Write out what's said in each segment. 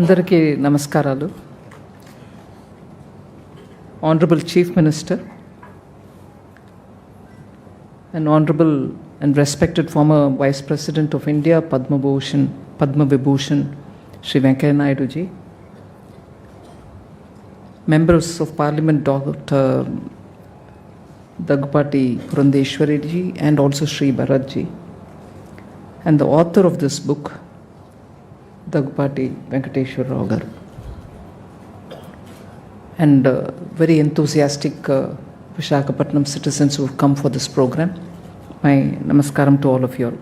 అందరికీ నమస్కారాలు. Honorable Chief Minister and Honorable and respected former Vice President of India, Padma Vibhushan, Shri Venkaiah Naidu ji, Members of Parliament Dr. Daggubati Purandeshwari ji and also Shri Bharat ji, and the author of this book, Daggubati Venkateshwara Rao garu, and very enthusiastic Visakhapatnam citizens who have come for this program. My namaskaram to all of you all.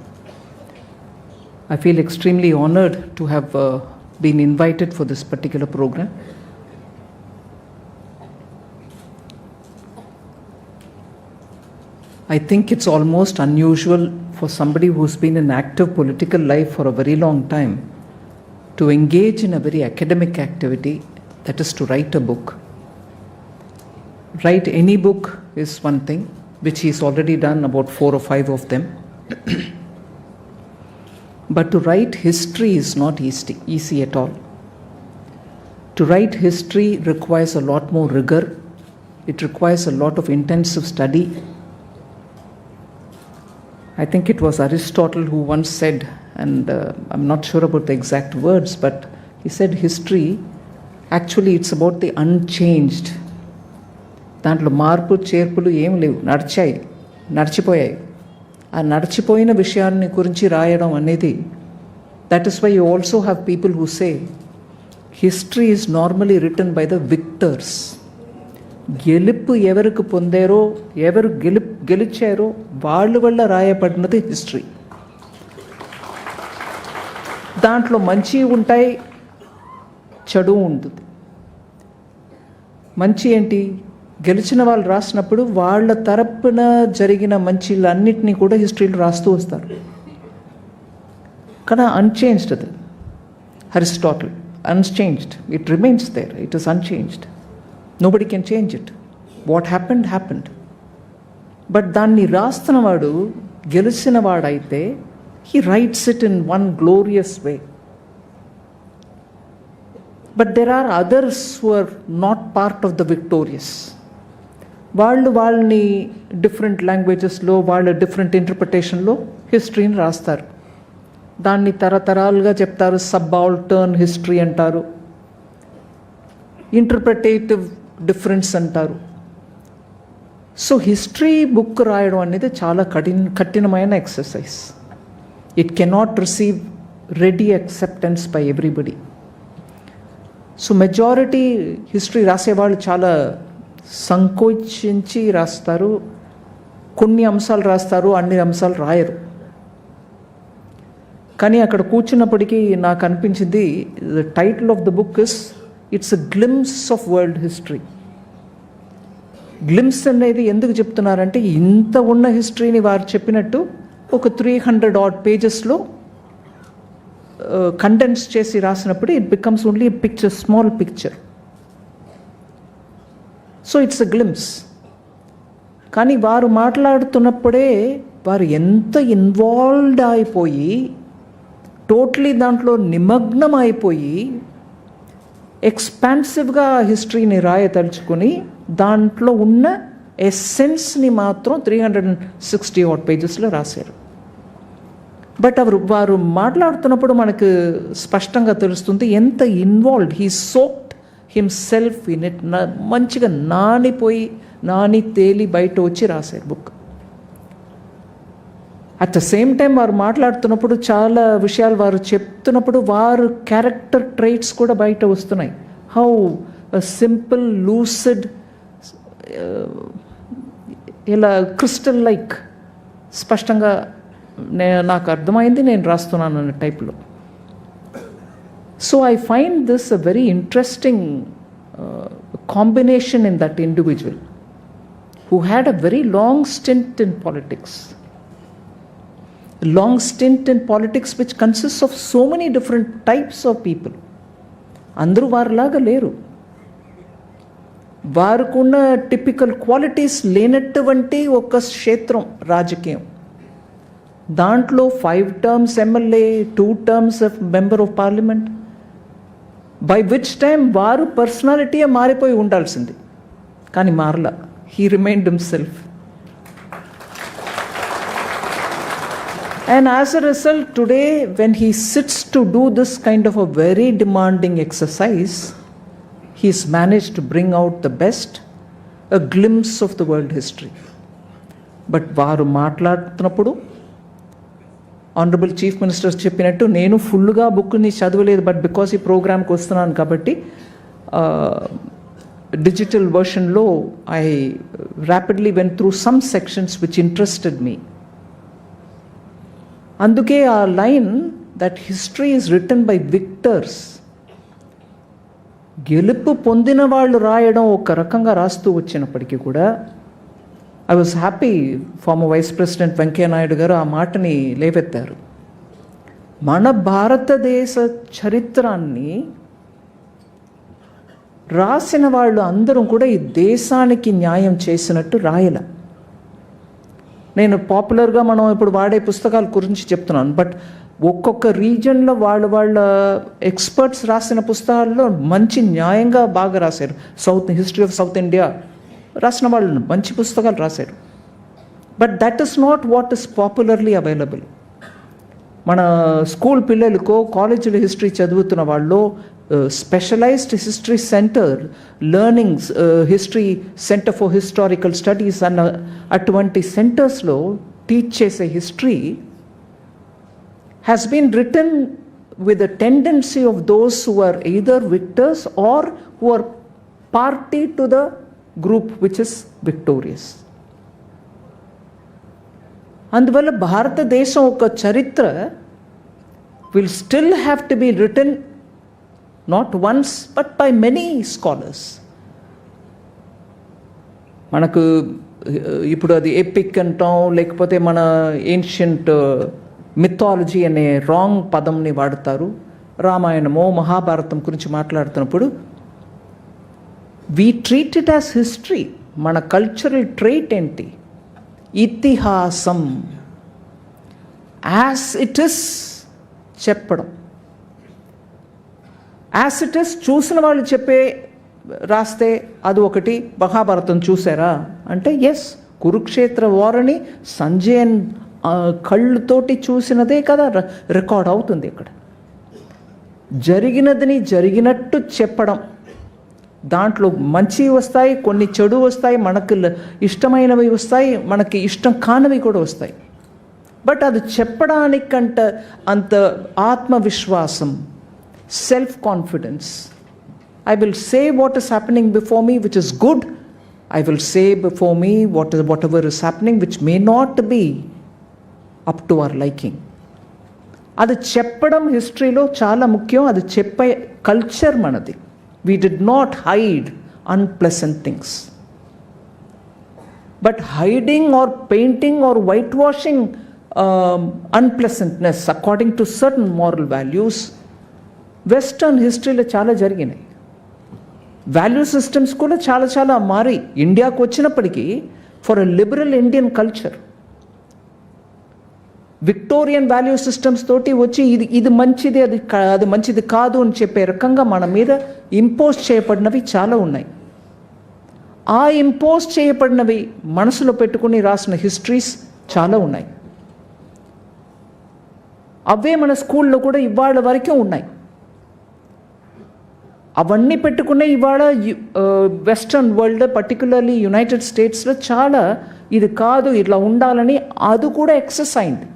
I feel extremely honored to have been invited for this particular program. I think it's almost unusual for somebody who's been in active political life for a very long time to engage in a very academic activity, that is to write a book. Write any book is one thing, which he's already done about 4 or 5 of them. But to write history is not easy at all. To write history requires a lot more rigor. It requires a lot of intensive study. I think it was Aristotle who once said, and I'm not sure about the exact words, but he said history, actually it's about the unchanged. దాంట్లో మార్పు చేర్పులు ఏం లేవు, నడిచిపోయాయి. ఆ నడిచిపోయిన విషయాన్ని గురించి రాయడం అనేది, that is why you also have people who say history is normally written by the victors. గెలుపు ఎవరికి పొందారో, ఎవరు గెలిచారో వాళ్ళ వల్ల రాయబడినది హిస్టరీ. దాంట్లో మంచి ఉంటాయి, చెడు ఉంటుంది. మంచి ఏంటి? గెలిచిన వాళ్ళు రాసినప్పుడు వాళ్ళ తరపున జరిగిన మంచిలన్నిటినీ కూడా హిస్టరీలో రాస్తూ వస్తారు. కానీ అన్చేంజ్డ్ అది. Aristotle unchanged, it remains there, it is unchanged. Nobody can change it. What happened. But దాన్ని రాస్తున్నవాడు గెలిచిన వాడైతే he writes it in one glorious way. But there are others who are not part of the victorious. వాళ్ళని different లాంగ్వేజెస్లో, వాళ్ళ different ఇంటర్ప్రిటేషన్లో హిస్టరీని రాస్తారు. దాన్ని తరతరాలుగా చెప్తారు. సబాల్టర్న్ హిస్టరీ అంటారు, ఇంటర్ప్రిటేటివ్ డిఫరెన్స్ అంటారు. సో హిస్టరీ బుక్ రాయడం అనేది చాలా కఠినమైన exercise. It cannot receive ready acceptance by everybody. So majority history రాసేవాళ్ళు చాలా సంకోచించి రాస్తారు. కొన్ని అంశాలు రాస్తారు, అన్ని అంశాలు రాయరు. కానీ అక్కడ కూర్చున్నప్పటికీ నాకు అనిపించింది, the title of the book is it's a glimpse of world history. Glimpse అనేది ఎందుకు చెప్తున్నారంటే, ఇంత ఉన్న హిస్టరీని వారు చెప్పినట్టు ఒక 300 odd పేజెస్లో కండెన్స్ చేసి రాసినప్పుడు it becomes only a picture, small picture. So it's a glimpse. కానీ వారు మాట్లాడుతున్నప్పుడే వారు ఎంత ఇన్వాల్వ్డ్ అయిపోయి, టోటలీ దాంట్లో నిమగ్నం అయిపోయి, ఎక్స్పాన్సివ్గా హిస్టరీని రాయదలుచుకొని దాంట్లో ఉన్న ఎస్సెన్స్ని మాత్రం 360 odd పేజెస్లో రాశారు. బట్ వారు మాట్లాడుతున్నప్పుడు మనకు స్పష్టంగా తెలుస్తుంది ఎంత involved, he soaked himself in it. మంచిగా నాని తేలి బయట వచ్చి రాశారు book. At the same time వారు మాట్లాడుతున్నప్పుడు చాలా విషయాలు వారు చెప్తున్నప్పుడు వారు క్యారెక్టర్ ట్రైట్స్ కూడా బయట వస్తున్నాయి. హౌ సింపుల్, లూసిడ్, ఇలా క్రిస్టల్ లైక్ స్పష్టంగా నాకు అర్థమైంది, నేను రాస్తున్నాను అనే టైప్లో. So I find this a very interesting combination in that individual who had a very long stint in politics. Long stint in politics which consist of so many different types of people. అందరూ వారిలాగా లేరు. వారికున్న typical qualities లేనటువంటి ఒక క్షేత్రం రాజకీయం. దాంట్లో 5 terms MLA, 2 terms member of parliament, by which time వారు పర్సనాలిటీయే మారిపోయి ఉండాల్సింది, కానీ మారలా. He remained himself. And as a result, today, when he sits to do this kind of a very demanding exercise, he's managed to bring out the best, a glimpse of the world history. But varu మాట్లాడుతున్నప్పుడు honourable chief minister చెప్పినట్టు నేను ఫుల్గా బుక్ని చదవలేదు, but because ఈ ప్రోగ్రామ్కి వస్తున్నాను కాబట్టి డిజిటల్ వర్షన్లో I rapidly went through some sections which interested me. అందుకే ఆ line that history is written by victors, గెలుపు పొందిన వాళ్ళు రాయడం ఒక రకంగా రాస్తూ వచ్చినప్పటికీ కూడా I was happy former vice president Venkaiah Naidu garu ఆ మాటని లేవెత్తారు. మన భారతదేశ చరిత్రాన్ని రాసిన వాళ్ళు అందరం కూడా ఈ దేశానికి న్యాయం చేసినట్టు రాయల. నేను పాపులర్గా మనం ఇప్పుడు వాడే పుస్తకాల గురించి చెప్తున్నాను, బట్ ఒక్కొక్క రీజన్లో వాళ్ళ ఎక్స్పర్ట్స్ రాసిన పుస్తకాల్లో మంచి న్యాయంగా బాగా రాశారు. హిస్టరీ ఆఫ్ సౌత్ ఇండియా రాసిన వాళ్ళు మంచి పుస్తకాలు రాశారు. But that is not what is popularly available. మన స్కూల్ పిల్లలకో కాలేజీలో హిస్టరీ చదువుతున్న వాళ్ళు specialised history centre, learnings history centre for historical studies అన్న అటువంటి సెంటర్స్లో టీచ్ చేసే history has been written with a tendency of those who are either victors or who are party to the group which is victorious. అందువల్ల భారతదేశం ఒక చరిత్ర will still have to be written not once but by many scholars. మనకు ఇప్పుడు అది epic అంటాం, లేకపోతే మన ఏన్షియంట్ మిథాలజీ అనే రాంగ్ పదంని వాడతారు. రామాయణమో మహాభారతం గురించి మాట్లాడుతున్నప్పుడు we treat it as history. మన కల్చరల్ ట్రైట్ ఏంటి? ఇతిహాసం. యాజ్ ఇట్ ఇస్ చెప్పడం. యాజ్ ఇట్ ఇస్ చూసిన వాళ్ళు చెప్పే రాస్తే అది ఒకటి. మహాభారతం చూసారా అంటే ఎస్, కురుక్షేత్ర వారని సంజయన్ కళ్ళుతోటి చూసినదే కదా రికార్డ్ అవుతుంది. ఇక్కడ జరిగినదని జరిగినట్టు చెప్పడం, దాంట్లో మంచి వస్తాయి, కొన్ని చెడు వస్తాయి, మనకు ఇష్టమైనవి వస్తాయి, మనకి ఇష్టం కానివి కూడా వస్తాయి. బట్ అది చెప్పడానికంట అంత ఆత్మవిశ్వాసం, self confidence. I will say what is happening before me which is good. I will say before me whatever is happening which may not be up to our liking. అది చెప్పడం హిస్టరీలో చాలా ముఖ్యం. అది చెప్పే కల్చర్ మనది. We did not hide unpleasant things. But hiding or painting or whitewashing unpleasantness according to certain moral values, western హిస్టరీలో చాలా జరిగినాయి. వాల్యూ సిస్టమ్స్ కూడా చాలా చాలా మారి ఇండియాకు వచ్చినప్పటికీ for a liberal Indian culture Victorian value systems తోటి వచ్చి ఇది మంచిది, అది మంచిది కాదు అని చెప్పే రకంగా మన మీద ఇంపోజ్ చేయబడినవి చాలా ఉన్నాయి. ఆ ఇంపోజ్ చేయబడినవి మనసులో పెట్టుకుని రాసిన హిస్టరీస్ చాలా ఉన్నాయి. అవే మన స్కూల్లో కూడా ఇవాళ వరకే ఉన్నాయి. అవన్నీ పెట్టుకునే ఇవాళ వెస్టర్న్ వరల్డ్, పర్టికులర్లీ యునైటెడ్ స్టేట్స్లో చాలా ఇది కాదు ఇట్లా ఉండాలని అది కూడా ఎక్సెస్ అయింది.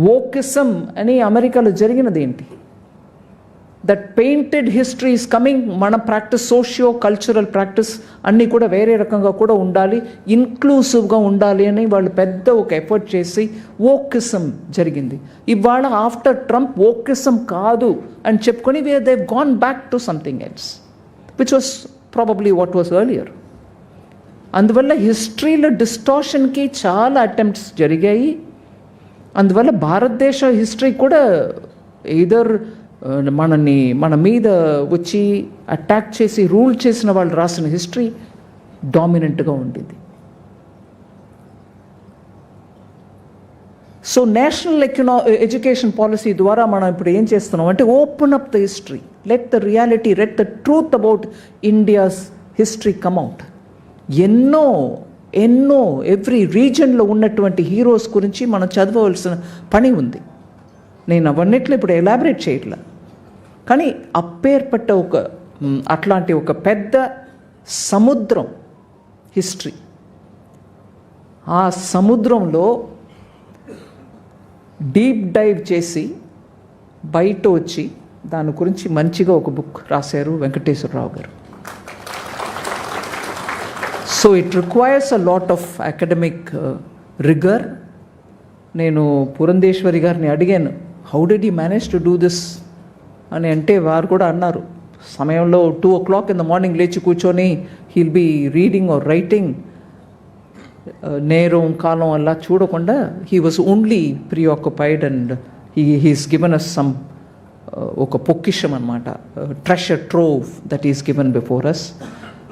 వోకిజం అని అమెరికాలో జరిగినది ఏంటి? That painted history is coming. మన ప్రాక్టీస్, సోషియో కల్చరల్ ప్రాక్టీస్ అన్నీ కూడా వేరే రకంగా కూడా ఉండాలి, ఇన్క్లూసివ్గా ఉండాలి అని వాళ్ళు పెద్ద ఒక ఎఫర్ట్ చేసి వోకిజం జరిగింది. ఇవాళ ఆఫ్టర్ ట్రంప్ వోకిజం కాదు అని చెప్పుకొని they gone back to something else which was probably what was earlier. అందువల్ల హిస్టరీలో డిస్టార్షన్కి చాలా అటెంప్ట్స్ జరిగాయి. అందువల్ల భారతదేశ హిస్టరీ కూడా ఎయిదర్ మన మీద వచ్చి అటాక్ చేసి రూల్ చేసిన వాళ్ళు రాసిన హిస్టరీ డామినెంట్గా ఉండేది. సో నేషనల్ ఎడ్యుకేషన్ పాలసీ ద్వారా మనం ఇప్పుడు ఏం చేస్తున్నాం అంటే open up the history, let the reality, let the truth about India's history come out. ఎన్నో ఎవ్రీ రీజన్లో ఉన్నటువంటి హీరోస్ గురించి మనం చదవవలసిన పని ఉంది. నేను అవన్నిట్లో ఇప్పుడు ఎలాబరేట్ చేయట్లా, కానీ అప్పేర్పట్ట అట్లాంటి ఒక పెద్ద సముద్రం హిస్టరీ, ఆ సముద్రంలో డీప్ డైవ్ చేసి బయట వచ్చి దాని గురించి మంచిగా ఒక బుక్ రాశారు వెంకటేశ్వరరావు గారు. So it requires a lot of academic రిగర్. నేను పురంధేశ్వరి గారిని అడిగాను, how did you manage to do this అని. అంటే వారు కూడా అన్నారు, సమయంలో 2 o'clock in the morning లేచి కూర్చొని he'll be reading or writing, నేరం కాలం అలా చూడకుండా he was only preoccupied and he's given us some ఒక పొక్కిషం అనమాట, treasure trove that is given before us.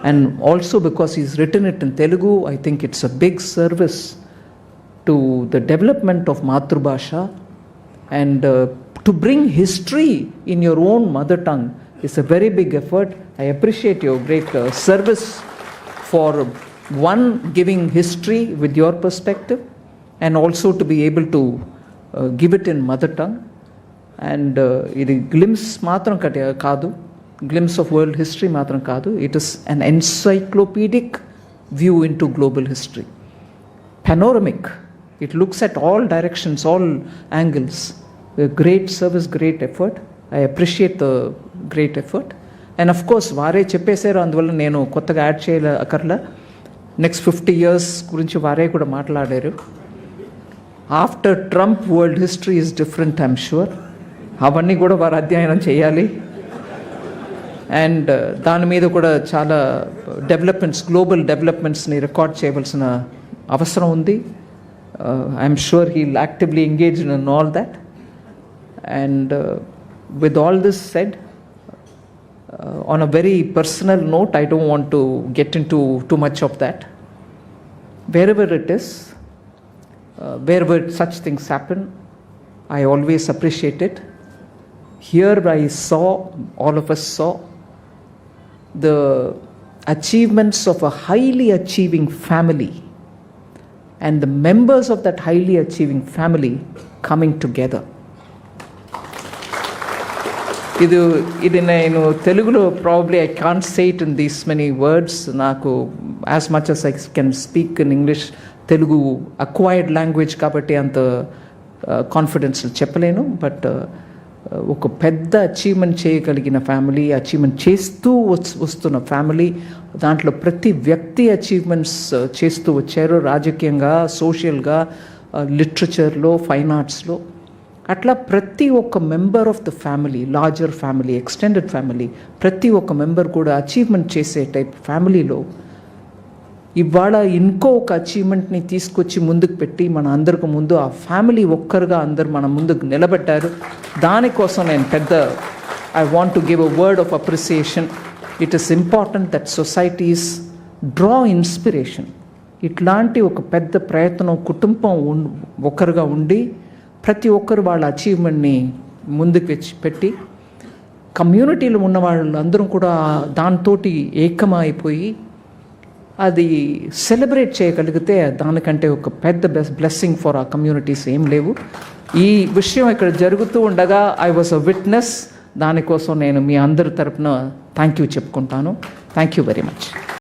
And also because he's written it in Telugu, I think it's a big service to the development of Matrubhasha, and to bring history in your own mother tongue is a very big effort. I appreciate your great service for one, giving history with your perspective, and also to be able to give it in mother tongue. And ఇది glimpse మాత్రం కాదు, glimpse of world history matram kaadu, it is an encyclopedic view into global history, panoramic, it looks at all directions, all angles. A great service, great effort. I appreciate the great effort. And of course వారే చెప్పేశారు, అందువల్ల నేను కొత్తగా add చేయక్కర్లా. Next 50 years గురించి వారే కూడా మాట్లాడారు. After Trump world history is different, I'm sure. అవన్నీ కూడా వారు అధ్యయనం చేయాలి. అండ్ దాని మీద కూడా చాలా డెవలప్మెంట్స్, గ్లోబల్ డెవలప్మెంట్స్ని రికార్డ్ చేయవలసిన అవసరం ఉంది. I'm sure he will actively engage in all that. And with all this said, on a very personal note, I don't want to get into too much of that. Wherever it is, wherever such things happen, I always appreciate it. Here I saw, all of us saw, the achievements of a highly achieving family and the members of that highly achieving family coming together. ఇది నేను తెలుగులో probably I can't say it in these many words. నాకు as much as I can speak in English, తెలుగు acquired language కాబట్టి అంత confidence చెప్పలేను. But ఒక పెద్ద అచీవ్మెంట్ చేయగలిగిన ఫ్యామిలీ, అచీవ్మెంట్ చేస్తూ వస్తున్న ఫ్యామిలీ, దాంట్లో ప్రతి వ్యక్తి అచీవ్మెంట్స్ చేస్తూ వచ్చారు, రాజకీయంగా, సోషల్గా, లిటరేచర్లో, ఫైన్ ఆర్ట్స్లో. అట్లా ప్రతి ఒక్క member of the family, larger family, extended family, ప్రతి ఒక్క మెంబర్ కూడా అచీవ్మెంట్ చేసే టైప్ ఫ్యామిలీలో ఇవాళ ఇంకో ఒక అచీవ్మెంట్ని తీసుకొచ్చి ముందుకు పెట్టి మన అందరికి ముందు ఆ ఫ్యామిలీ ఒక్కరుగా అందరు మన ముందుకు నిలబెట్టారు. దానికోసం నేను I want to give a word of appreciation. It is important that societies draw inspiration. ఇట్లాంటి ఒక పెద్ద ప్రయత్నం కుటుంబం ఒకరుగా ఉండి ప్రతి ఒక్కరు వాళ్ళ అచీవ్మెంట్ని ముందుకు పెట్టి కమ్యూనిటీలో ఉన్న వాళ్ళందరూ కూడా దాంతో ఏకమైపోయి అది సెలబ్రేట్ చేయగలిగితే దానికంటే ఒక పెద్ద బ్లెస్సింగ్ ఫర్ ఆ కమ్యూనిటీస్ ఏం లేవు. ఈ విషయం ఇక్కడ జరుగుతూ ఉండగా ఐ వాజ్ అ విట్నెస్. దానికోసం నేను మీ అందరి తరపున థ్యాంక్ యూ చెప్పుకుంటాను. Thank you very much.